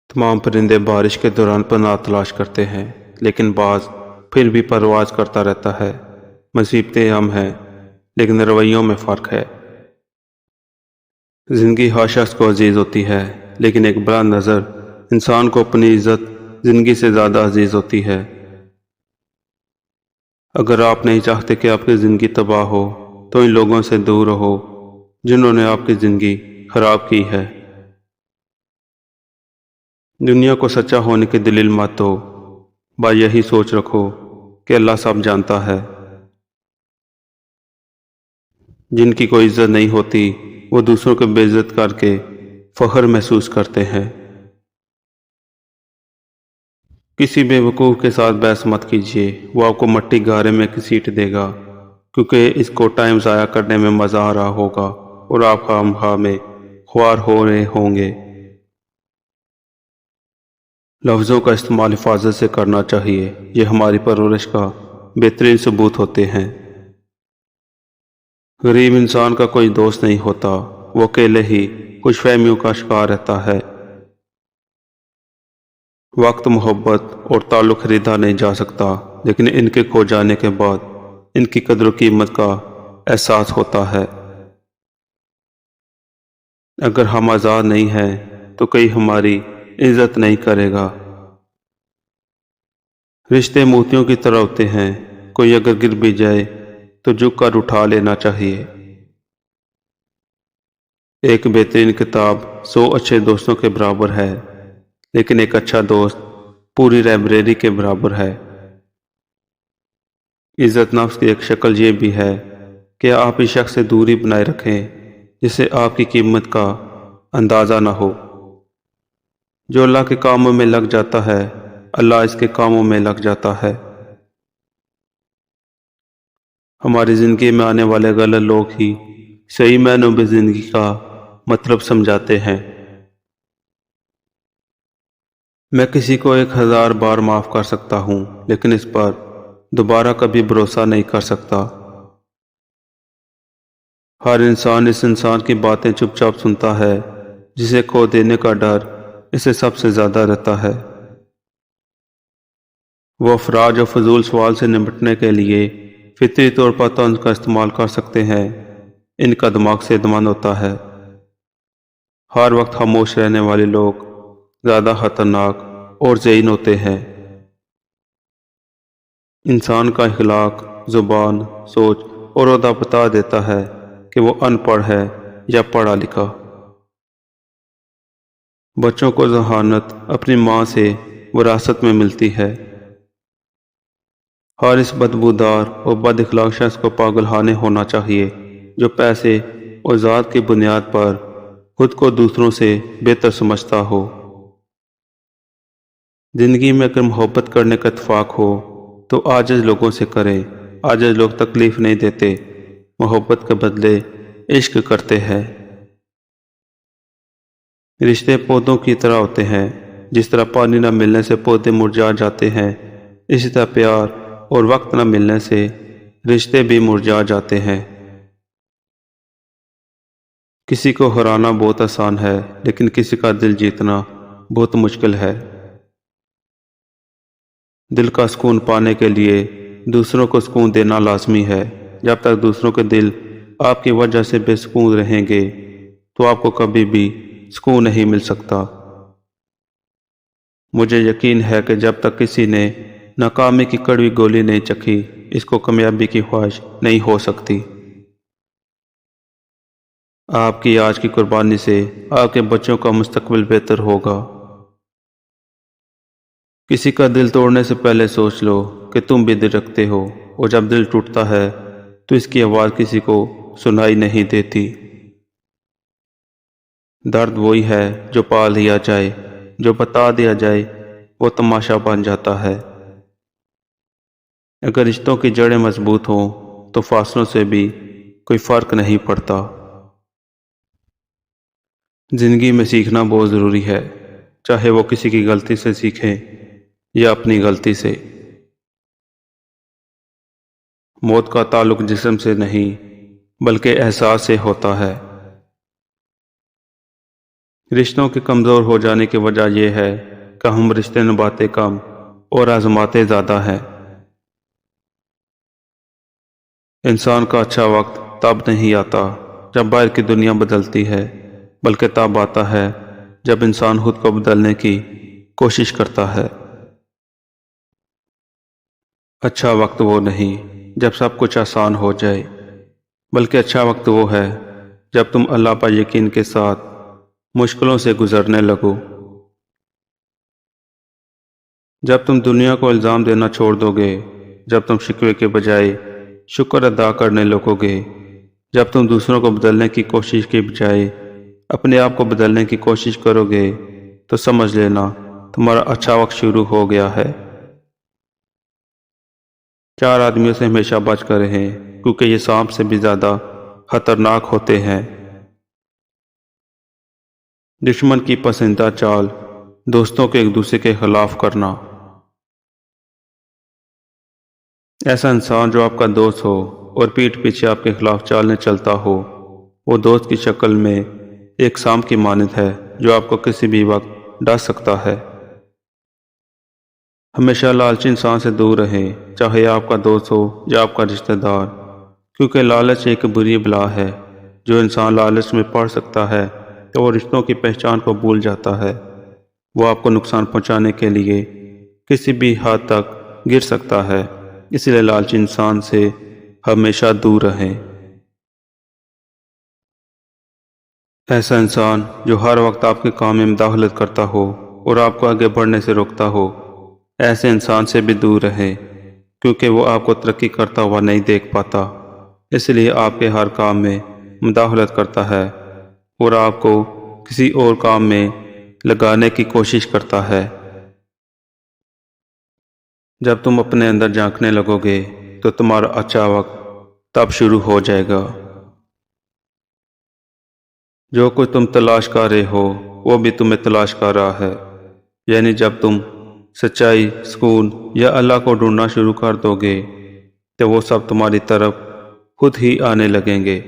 तमाम परिंदे बारिश के दौरान पनाह तलाश करते हैं, लेकिन बाज फिर भी परवाज करता रहता है। मुसीबतें आम हैं, लेकिन रवैयों में फ़र्क है। ज़िंदगी हर शख्स को अजीज़ होती है, लेकिन एक बुलंद नज़र इंसान को अपनी इज़्ज़त ज़िंदगी से ज़्यादा अजीज़ होती है। अगर आप नहीं चाहते कि आपकी ज़िंदगी तबाह हो, तो इन लोगों से दूर रहो जिन्होंने आपकी ज़िंदगी खराब की है। दुनिया को सच्चा होने की दलील मत दो, बस यही सोच रखो कि अल्लाह सब जानता है। जिनकी कोई इज्जत नहीं होती, वो दूसरों को बेइज्जत करके फख्र महसूस करते हैं। किसी बेवकूफ़ के साथ बहस मत कीजिए, वो आपको मट्टी गारे में घसीट देगा, क्योंकि इसको टाइम ज़ाया करने में मज़ा आ रहा होगा और आप खामखा में ख्वार हो रहे होंगे। लफ्ज़ों का इस्तेमाल हिफाजत से करना चाहिए, ये हमारी परवरिश का बेहतरीन सबूत होते हैं। गरीब इंसान का कोई दोस्त नहीं होता, वो अकेले ही कुछ फहमियों का शिकार रहता है। वक्त, मोहब्बत और ताल्लुक़ खरीदा नहीं जा सकता, लेकिन इनके खो जाने के बाद इनकी कदर कीमत का एहसास होता है। अगर हम आज़ाद नहीं हैं, तो कोई हमारी इज्जत नहीं करेगा। रिश्ते मोतियों की तरह होते हैं, कोई अगर गिर भी जाए तो झुक कर उठा लेना चाहिए। एक बेहतरीन किताब 100 अच्छे दोस्तों के बराबर है, लेकिन एक अच्छा दोस्त पूरी लाइब्रेरी के बराबर है। इज़्ज़त नफ्स की एक शक्ल ये भी है कि आप इस शख्स से दूरी बनाए रखें जिससे आपकी कीमत का अंदाज़ा न हो। जो अल्लाह के कामों में लग जाता है, अल्लाह इसके कामों में लग जाता है। हमारी ज़िंदगी में आने वाले गलत लोग ही सही मायनों में ज़िंदगी का मतलब समझाते हैं। मैं किसी को 1000 बार माफ़ कर सकता हूँ, लेकिन इस पर दोबारा कभी भरोसा नहीं कर सकता। हर इंसान इस इंसान की बातें चुपचाप सुनता है जिसे खो देने का डर इसे सबसे ज़्यादा रहता है। वो अफराद जो फजूल सवाल से निपटने के लिए फितरी तौर पर तंज का इस्तेमाल कर सकते हैं, इनका दिमाग सेहतमंद होता है। हर वक्त खामोश रहने वाले लोग ज़्यादा खतरनाक और ज़हीन होते हैं। इंसान का इखलाक, ज़ुबान, सोच और ओहदा बता देता है कि वो अनपढ़ है या पढ़ा लिखा। बच्चों को जहानत अपनी माँ से विरासत में मिलती है। हर इस बदबूदार और बद इखलाक शख्स को पागलखाने होना चाहिए जो पैसे और ज़ात की बुनियाद पर खुद को दूसरों से बेहतर समझता हो। ज़िंदगी में अगर मोहब्बत करने का इत्तेफाक हो तो आजिज़ लोगों से करें। आजिज़ लोग तकलीफ़ नहीं देते, मोहब्बत के बदले इश्क करते हैं। रिश्ते पौधों की तरह होते हैं, जिस तरह पानी न मिलने से पौधे मुरझा जाते हैं, इसी तरह प्यार और वक्त न मिलने से रिश्ते भी मुरझा जाते हैं। किसी को हराना बहुत आसान है, लेकिन किसी का दिल जीतना बहुत मुश्किल है। दिल का सुकून पाने के लिए दूसरों को सुकून देना लाजमी है। जब तक दूसरों के दिल आपकी वजह से बेसुकून रहेंगे, तो आपको कभी भी सुकून नहीं मिल सकता। मुझे यकीन है कि जब तक किसी ने नाकामी की कड़वी गोली नहीं चखी, इसको कामयाबी की ख्वाहिश नहीं हो सकती। आपकी आज की कुर्बानी से आपके बच्चों का मुस्तकबिल बेहतर होगा। किसी का दिल तोड़ने से पहले सोच लो कि तुम भी दिल रखते हो, और जब दिल टूटता है तो इसकी आवाज़ किसी को सुनाई नहीं देती। दर्द वही है जो पाल लिया जाए, जो बता दिया जाए वो तमाशा बन जाता है। अगर रिश्तों की जड़ें मजबूत हों तो फासलों से भी कोई फ़र्क नहीं पड़ता। ज़िंदगी में सीखना बहुत ज़रूरी है, चाहे वो किसी की गलती से सीखें या अपनी गलती से। मौत का ताल्लुक जिस्म से नहीं, बल्कि एहसास से होता है। رشتوں کے کمزور ہو جانے کی وجہ یہ ہے کہ ہم رشتے نبھاتے کم اور آزماتے زیادہ ہیں۔ انسان کا اچھا وقت تب نہیں آتا جب باہر کی دنیا بدلتی ہے، بلکہ تب آتا ہے جب انسان خود کو بدلنے کی کوشش کرتا ہے۔ اچھا وقت وہ نہیں جب سب کچھ آسان ہو جائے، بلکہ اچھا وقت وہ ہے جب تم اللہ پر یقین کے ساتھ مشکلوں سے گزرنے لگو۔ جب تم دنیا کو الزام دینا چھوڑ دو گے، جب تم شکوے کے بجائے شکر ادا کرنے لگو گے، جب تم دوسروں کو بدلنے کی کوشش کے بجائے اپنے آپ کو بدلنے کی کوشش کرو گے، تو سمجھ لینا تمہارا اچھا وقت شروع ہو گیا ہے۔ 4 آدمیوں سے ہمیشہ بچ کر رہیں، کیونکہ یہ سانپ سے بھی زیادہ خطرناک ہوتے ہیں۔ دشمن کی پسندیدہ چال دوستوں کو ایک دوسرے کے خلاف کرنا۔ ایسا انسان جو آپ کا دوست ہو اور پیٹھ پیچھے آپ کے خلاف چالنے چلتا ہو، وہ دوست کی شکل میں ایک سانپ کی مانند ہے جو آپ کو کسی بھی وقت ڈس سکتا ہے۔ ہمیشہ لالچی انسان سے دور رہیں، چاہے آپ کا دوست ہو یا آپ کا رشتہ دار، کیونکہ لالچ ایک بری بلا ہے۔ جو انسان لالچ میں پڑ سکتا ہے تو وہ رشتوں کی پہچان کو بھول جاتا ہے۔ وہ آپ کو نقصان پہنچانے کے لیے کسی بھی حد تک گر سکتا ہے، اس لیے لالچی انسان سے ہمیشہ دور رہیں۔ ایسا انسان جو ہر وقت آپ کے کام میں مداخلت کرتا ہو اور آپ کو آگے بڑھنے سے روکتا ہو، ایسے انسان سے بھی دور رہیں، کیونکہ وہ آپ کو ترقی کرتا ہوا نہیں دیکھ پاتا، اس لیے آپ کے ہر کام میں مداخلت کرتا ہے اور آپ کو کسی اور کام میں لگانے کی کوشش کرتا ہے۔ جب تم اپنے اندر جھانکنے لگو گے تو تمہارا اچھا وقت تب شروع ہو جائے گا۔ جو کچھ تم تلاش کر رہے ہو وہ بھی تمہیں تلاش کر رہا ہے، یعنی جب تم سچائی، سکون یا اللہ کو ڈھونڈنا شروع کر دو گے تو وہ سب تمہاری طرف خود ہی آنے لگیں گے۔